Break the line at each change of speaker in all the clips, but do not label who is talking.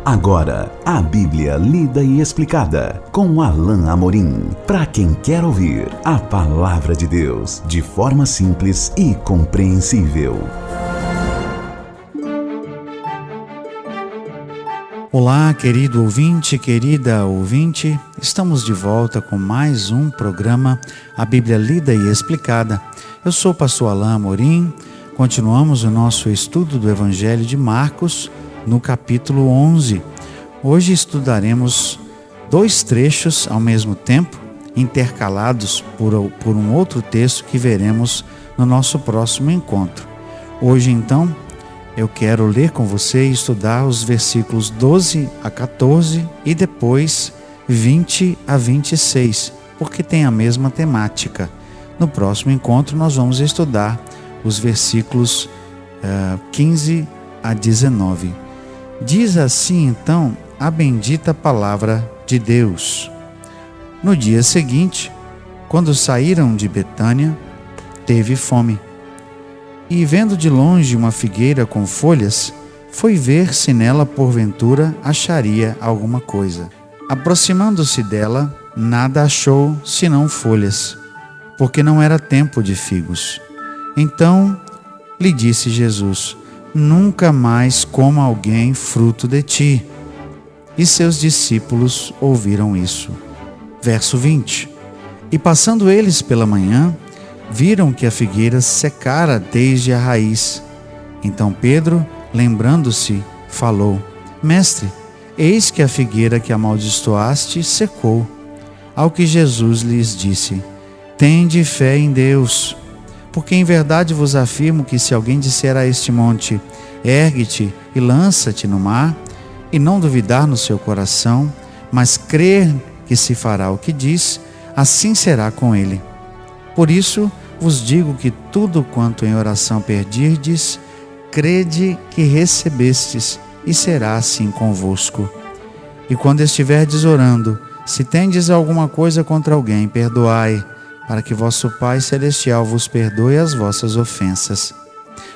Agora, a Bíblia lida e explicada com Alain Amorim. Para quem quer ouvir a Palavra de Deus de forma simples e compreensível.
Olá, querido ouvinte, querida ouvinte. Estamos de volta com mais um programa, a Bíblia lida e explicada. Eu sou o pastor Alain Amorim. Continuamos o nosso estudo do Evangelho de Marcos, no capítulo 11. Hoje estudaremos dois trechos ao mesmo tempo, intercalados por um outro texto que veremos no nosso próximo encontro. Hoje, então, eu quero ler com você e estudar os versículos 12 a 14 e depois 20 a 26, porque tem a mesma temática. No próximo encontro, nós vamos estudar os versículos 15 a 19. Diz assim, então, a bendita palavra de Deus. No dia seguinte, quando saíram de Betânia, teve fome. E vendo de longe uma figueira com folhas, foi ver se nela porventura acharia alguma coisa. Aproximando-se dela, nada achou senão folhas, porque não era tempo de figos. Então lhe disse Jesus: nunca mais coma alguém fruto de ti. E seus discípulos ouviram isso. Verso 20. E passando eles pela manhã, viram que a figueira secara desde a raiz. Então Pedro, lembrando-se, falou: Mestre, eis que a figueira que amaldiçoaste secou. Ao que Jesus lhes disse: Tende fé em Deus. Porque em verdade vos afirmo que se alguém disser a este monte: ergue-te e lança-te no mar, e não duvidar no seu coração, mas crer que se fará o que diz, assim será com ele. Por isso vos digo que tudo quanto em oração pedirdes, crede que recebestes, e será assim convosco. E quando estiverdes orando, se tendes alguma coisa contra alguém, perdoai, para que vosso Pai Celestial vos perdoe as vossas ofensas.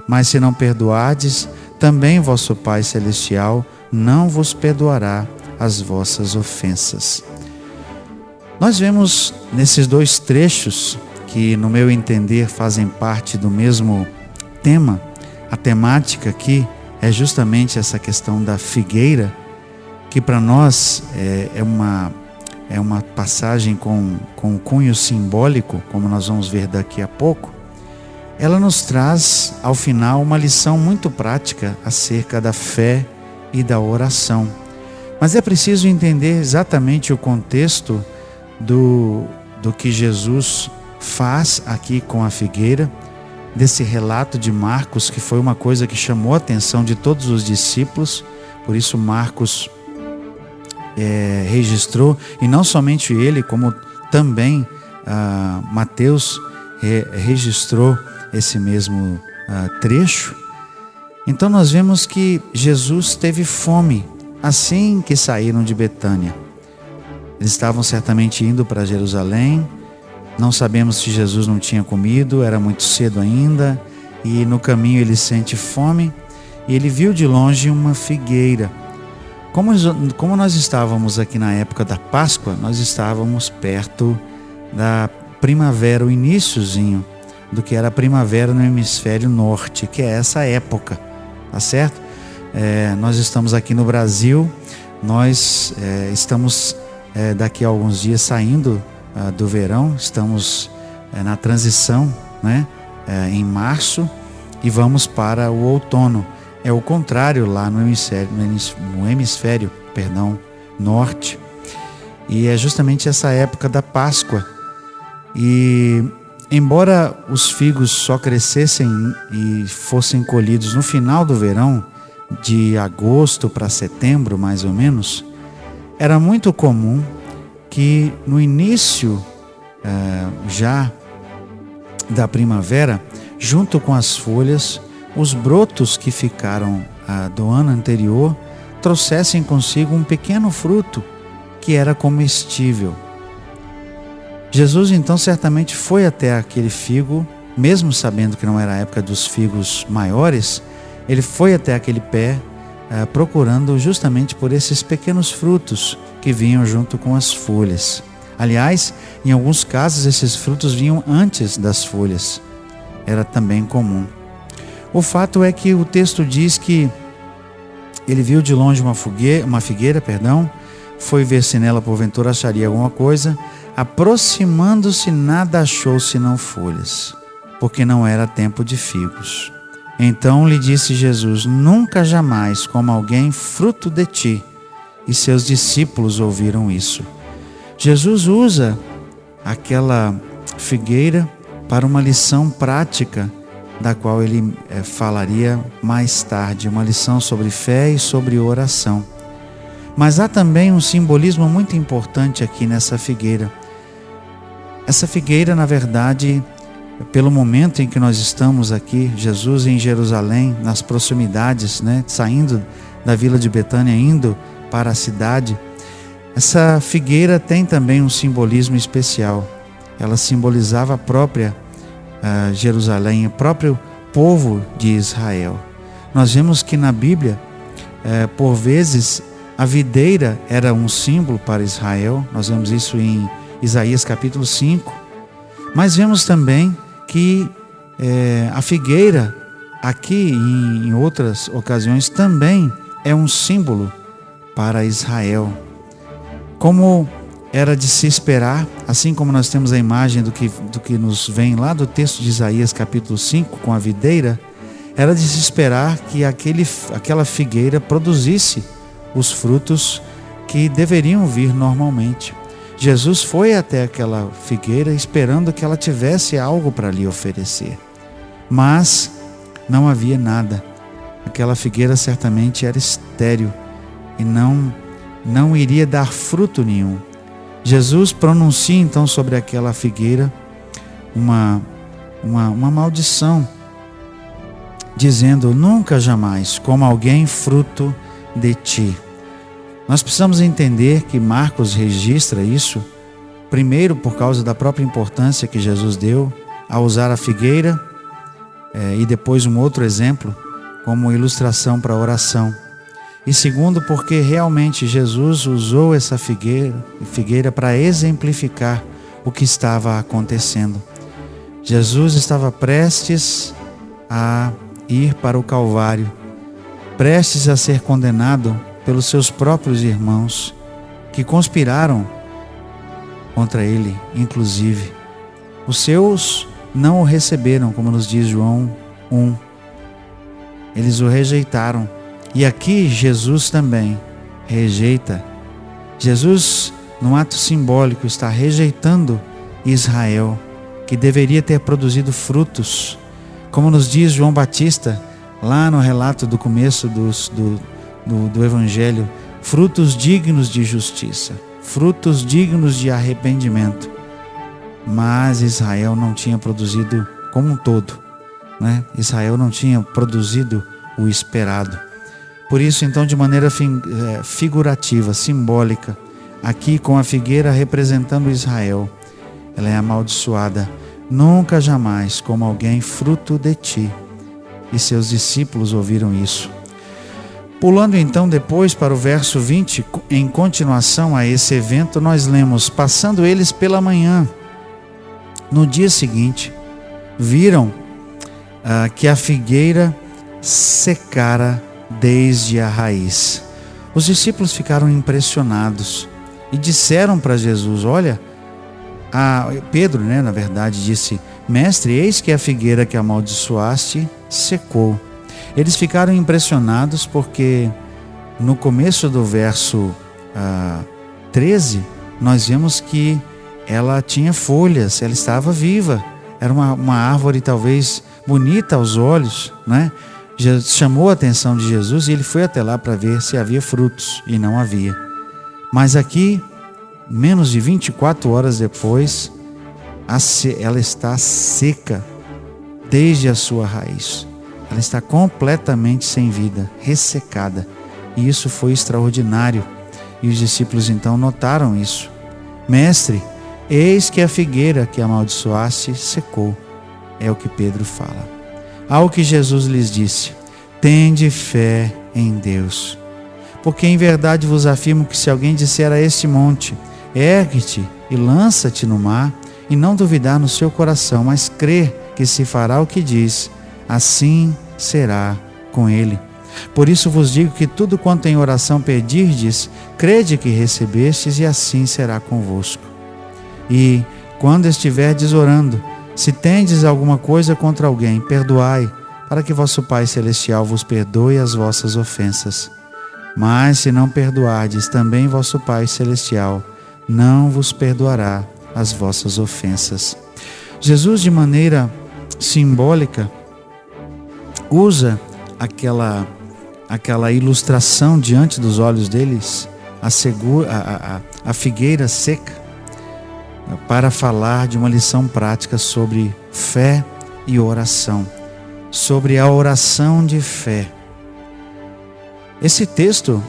Mas se não perdoardes, também vosso Pai Celestial não vos perdoará as vossas ofensas. Nós vemos nesses dois trechos, que no meu entender fazem parte do mesmo tema, a temática aqui é justamente essa questão da figueira, que para nós é uma passagem com cunho simbólico, como nós vamos ver daqui a pouco. Ela nos traz, ao final, uma lição muito prática acerca da fé e da oração. Mas é preciso entender exatamente o contexto do que Jesus faz aqui com a figueira, desse relato de Marcos, que foi uma coisa que chamou a atenção de todos os discípulos. Por isso Marcos registrou, e não somente ele, como também Mateus registrou esse mesmo trecho. Então nós vemos que Jesus teve fome assim que saíram de Betânia. Eles estavam certamente indo para Jerusalém. Não sabemos se Jesus não tinha comido, era muito cedo ainda, e no caminho ele sente fome, e ele viu de longe uma figueira. Como nós estávamos aqui na época da Páscoa, nós estávamos perto da primavera, o iniciozinho do que era a primavera no hemisfério norte, que é essa época, tá certo? Nós estamos aqui no Brasil, nós estamos daqui a alguns dias saindo do verão, estamos na transição, né? Em março, e vamos para o outono. É o contrário lá no hemisfério norte. E é justamente essa época da Páscoa. E embora os figos só crescessem e fossem colhidos no final do verão, de agosto para setembro mais ou menos, era muito comum que no início já da primavera, junto com as folhas, os brotos que ficaram do ano anterior trouxessem consigo um pequeno fruto que era comestível. Jesus então certamente foi até aquele figo, mesmo sabendo que não era a época dos figos maiores, ele foi até aquele pé, procurando justamente por esses pequenos frutos que vinham junto com as folhas. Aliás, em alguns casos esses frutos vinham antes das folhas. Era também comum. O fato é que o texto diz que ele viu de longe uma figueira, foi ver se nela porventura acharia alguma coisa. Aproximando-se, nada achou senão folhas, porque não era tempo de figos. Então lhe disse Jesus: nunca jamais coma alguém fruto de ti. E seus discípulos ouviram isso. Jesus usa aquela figueira para uma lição prática, da qual ele falaria mais tarde, uma lição sobre fé e sobre oração. Mas há também um simbolismo muito importante aqui nessa figueira. Essa figueira, na verdade, pelo momento em que nós estamos aqui, Jesus em Jerusalém, nas proximidades, saindo da vila de Betânia, indo para a cidade, essa figueira tem também um simbolismo especial. Ela simbolizava a própria Jerusalém, o próprio povo de Israel. Nós vemos que na Bíblia, por vezes, a videira era um símbolo para Israel. Nós vemos isso em Isaías capítulo 5. Mas vemos também que a figueira, aqui em outras ocasiões, também é um símbolo para Israel. Como era de se esperar, assim como nós temos a imagem do que nos vem lá do texto de Isaías capítulo 5, com a videira, era de se esperar que aquela figueira produzisse os frutos que deveriam vir normalmente. Jesus foi até aquela figueira esperando que ela tivesse algo para lhe oferecer, mas não havia nada. Aquela figueira certamente era estéril e não iria dar fruto nenhum. Jesus pronuncia então sobre aquela figueira uma maldição, dizendo: nunca jamais coma alguém fruto de ti. Nós precisamos entender que Marcos registra isso, primeiro por causa da própria importância que Jesus deu ao usar a figueira, e depois um outro exemplo como ilustração para a oração. E segundo, porque realmente Jesus usou essa figueira para exemplificar o que estava acontecendo. Jesus estava prestes a ir para o Calvário, prestes a ser condenado pelos seus próprios irmãos, que conspiraram contra ele, inclusive. Os seus não o receberam, como nos diz João 1. Eles o rejeitaram. E aqui Jesus também rejeita. Jesus, num ato simbólico, está rejeitando Israel, que deveria ter produzido frutos. Como nos diz João Batista, lá no relato do começo do Evangelho, frutos dignos de justiça, frutos dignos de arrependimento. Mas Israel não tinha produzido como um todo, Israel não tinha produzido o esperado. Por isso, então, de maneira figurativa, simbólica, aqui com a figueira representando Israel, ela é amaldiçoada. Nunca jamais coma alguém fruto de ti. E seus discípulos ouviram isso. Pulando então depois para o verso 20, em continuação a esse evento, nós lemos: passando eles pela manhã, no dia seguinte, viram que a figueira secara desde a raiz. Os discípulos ficaram impressionados e disseram para Jesus: olha, Pedro, na verdade, disse: mestre, eis que a figueira que amaldiçoaste secou. Eles ficaram impressionados porque no começo do verso 13, nós vemos que ela tinha folhas, ela estava viva, era uma árvore talvez bonita aos olhos, chamou a atenção de Jesus e ele foi até lá para ver se havia frutos, e não havia. Mas aqui, menos de 24 horas depois, ela está seca desde a sua raiz. Ela está completamente sem vida, ressecada. E isso foi extraordinário. E os discípulos então notaram isso. Mestre, eis que a figueira que amaldiçoaste secou. É o que Pedro fala. Ao que Jesus lhes disse: tende fé em Deus. Porque em verdade vos afirmo que se alguém disser a este monte, ergue-te e lança-te no mar, e não duvidar no seu coração, mas crer que se fará o que diz, assim será com ele. Por isso vos digo que tudo quanto em oração pedirdes, crede que recebestes, e assim será convosco. E, quando estiverdes orando, se tendes alguma coisa contra alguém, perdoai, para que vosso Pai Celestial vos perdoe as vossas ofensas. Mas se não perdoardes, também vosso Pai Celestial não vos perdoará as vossas ofensas. Jesus, de maneira simbólica, usa aquela ilustração diante dos olhos deles, a figueira seca, para falar de uma lição prática sobre fé e oração, sobre a oração de fé. Esse texto,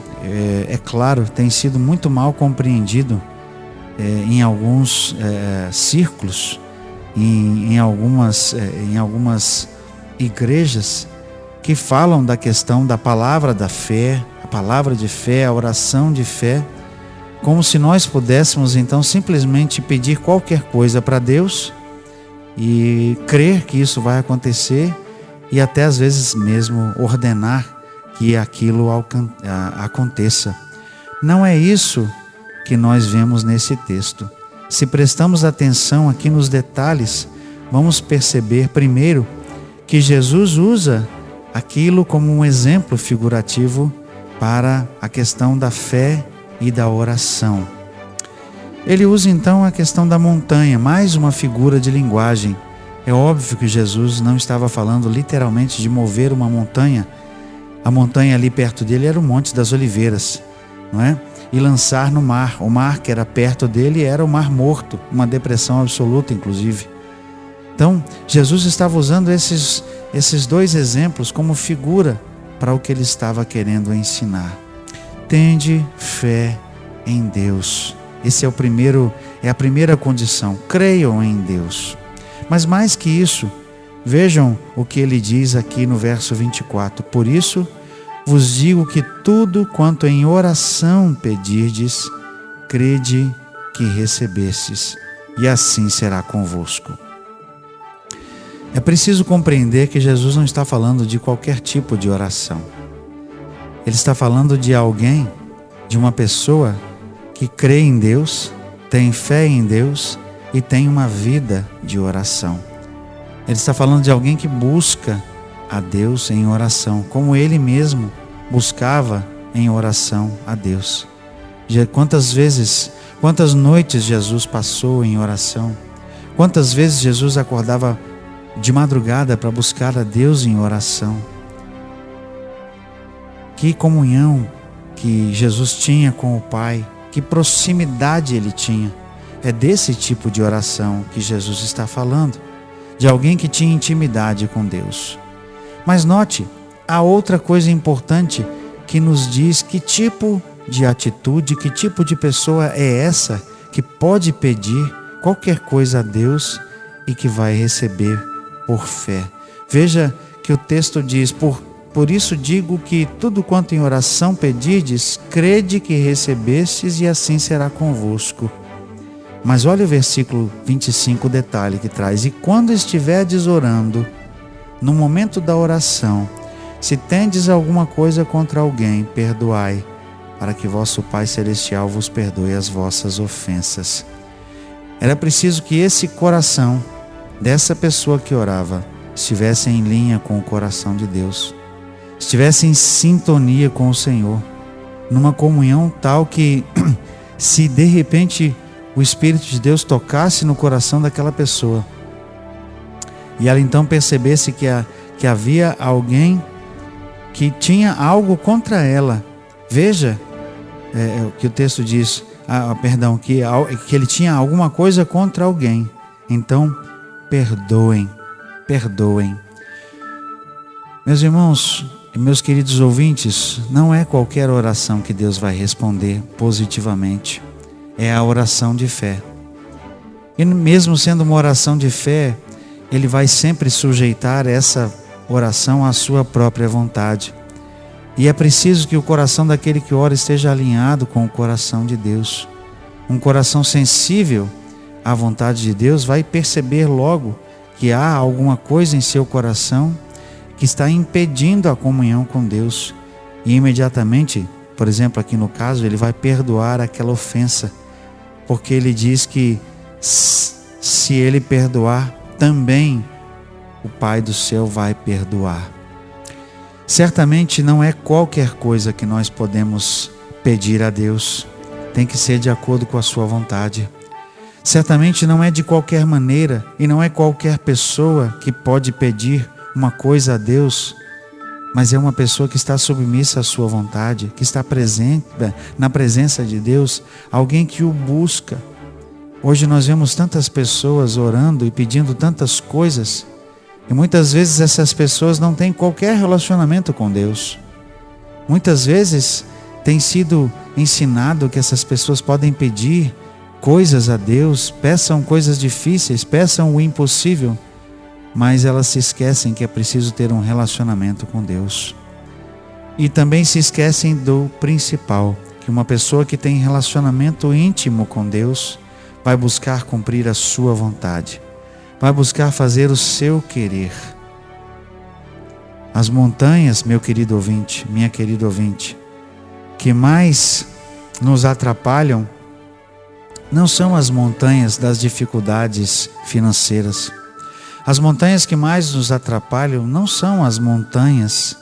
é claro, tem sido muito mal compreendido em alguns círculos, em algumas igrejas que falam da questão da palavra da fé, a palavra de fé, a oração de fé, como se nós pudéssemos então simplesmente pedir qualquer coisa para Deus e crer que isso vai acontecer e até às vezes mesmo ordenar que aquilo aconteça. Não é isso que nós vemos nesse texto. Se prestamos atenção aqui nos detalhes, vamos perceber primeiro que Jesus usa aquilo como um exemplo figurativo para a questão da fé e da oração. Ele usa então a questão da montanha, mais uma figura de linguagem. É óbvio que Jesus não estava falando literalmente de mover uma montanha. A montanha ali perto dele era o Monte das Oliveiras, não é? E lançar no mar. O mar que era perto dele era o Mar Morto, uma depressão absoluta, inclusive. Então, Jesus estava usando esses dois exemplos como figura para o que ele estava querendo ensinar. Tende fé em Deus. Esse é a primeira condição. Creiam em Deus. Mas mais que isso, vejam o que ele diz aqui no verso 24. Por isso vos digo que tudo quanto em oração pedirdes, crede que recebestes, e assim será convosco. É preciso compreender que Jesus não está falando de qualquer tipo de oração. Ele está falando de alguém, de uma pessoa que crê em Deus, tem fé em Deus e tem uma vida de oração. Ele está falando de alguém que busca a Deus em oração, como ele mesmo buscava em oração a Deus. Quantas noites Jesus passou em oração? Quantas vezes Jesus acordava de madrugada para buscar a Deus em oração? Que comunhão que Jesus tinha com o Pai, que proximidade ele tinha. É desse tipo de oração que Jesus está falando, de alguém que tinha intimidade com Deus. Mas note, há outra coisa importante que nos diz que tipo de atitude, que tipo de pessoa é essa que pode pedir qualquer coisa a Deus e que vai receber por fé. Veja que o texto diz, por isso digo que tudo quanto em oração pedirdes, crede que recebestes e assim será convosco. Mas olha o versículo 25, o detalhe que traz. E quando estiverdes orando, no momento da oração, se tendes alguma coisa contra alguém, perdoai, para que vosso Pai Celestial vos perdoe as vossas ofensas. Era preciso que esse coração dessa pessoa que orava estivesse em linha com o coração de Deus, estivesse em sintonia com o Senhor, numa comunhão tal que se de repente o Espírito de Deus tocasse no coração daquela pessoa e ela então percebesse que havia alguém que tinha algo contra ela. Veja o que o texto diz, que ele tinha alguma coisa contra alguém. Então, perdoem. Meus irmãos e meus queridos ouvintes, não é qualquer oração que Deus vai responder positivamente. É a oração de fé. E mesmo sendo uma oração de fé, Ele vai sempre sujeitar essa oração à sua própria vontade. E é preciso que o coração daquele que ora esteja alinhado com o coração de Deus. Um coração sensível à vontade de Deus vai perceber logo que há alguma coisa em seu coração que está impedindo a comunhão com Deus. E imediatamente, por exemplo, aqui no caso, ele vai perdoar aquela ofensa, porque ele diz que se ele perdoar, também o Pai do céu vai perdoar. Certamente não é qualquer coisa que nós podemos pedir a Deus, tem que ser de acordo com a sua vontade. Certamente não é de qualquer maneira e não é qualquer pessoa que pode pedir uma coisa a Deus, mas é uma pessoa que está submissa à sua vontade, que está presente na presença de Deus, alguém que o busca. Hoje nós vemos tantas pessoas orando e pedindo tantas coisas, e muitas vezes essas pessoas não têm qualquer relacionamento com Deus. Muitas vezes tem sido ensinado que essas pessoas podem pedir coisas a Deus, peçam coisas difíceis, peçam o impossível, mas elas se esquecem que é preciso ter um relacionamento com Deus. E também se esquecem do principal, que uma pessoa que tem relacionamento íntimo com Deus vai buscar cumprir a sua vontade, vai buscar fazer o seu querer. As montanhas, meu querido ouvinte, minha querida ouvinte, que mais nos atrapalham não são as montanhas das dificuldades financeiras. As montanhas que mais nos atrapalham não são as montanhas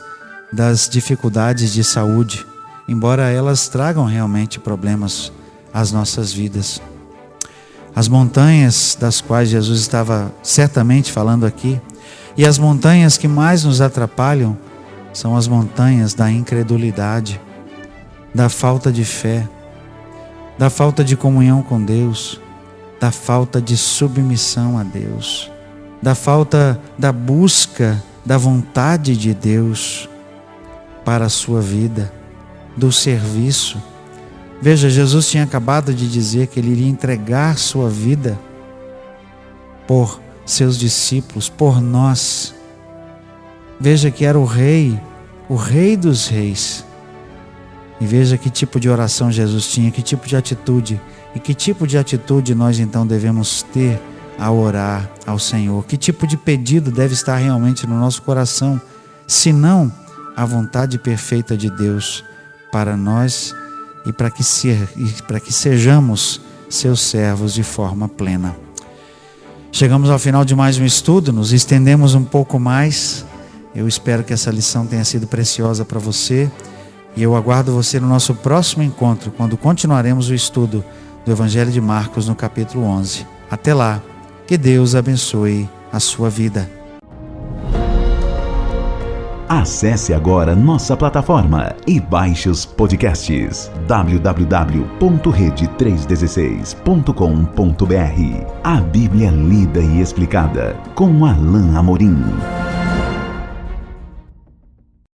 das dificuldades de saúde, embora elas tragam realmente problemas às nossas vidas. As montanhas das quais Jesus estava certamente falando aqui, e as montanhas que mais nos atrapalham são as montanhas da incredulidade, da falta de fé, da falta de comunhão com Deus, da falta de submissão a Deus, da falta da busca da vontade de Deus para a sua vida, do serviço. Veja, Jesus tinha acabado de dizer que ele iria entregar sua vida por seus discípulos, por nós. Veja que era o rei dos reis. E veja que tipo de oração Jesus tinha, que tipo de atitude, e que tipo de atitude nós então devemos ter ao orar ao Senhor. Que tipo de pedido deve estar realmente no nosso coração, se não a vontade perfeita de Deus para nós e para que sejamos seus servos de forma plena. Chegamos ao final de mais um estudo, nos estendemos um pouco mais. Eu espero que essa lição tenha sido preciosa para você e eu aguardo você no nosso próximo encontro, quando continuaremos o estudo do Evangelho de Marcos no capítulo 11. Até lá, que Deus abençoe a sua vida.
Acesse agora nossa plataforma e baixe os podcasts www.rede316.com.br. A Bíblia lida e explicada com Alain Amorim.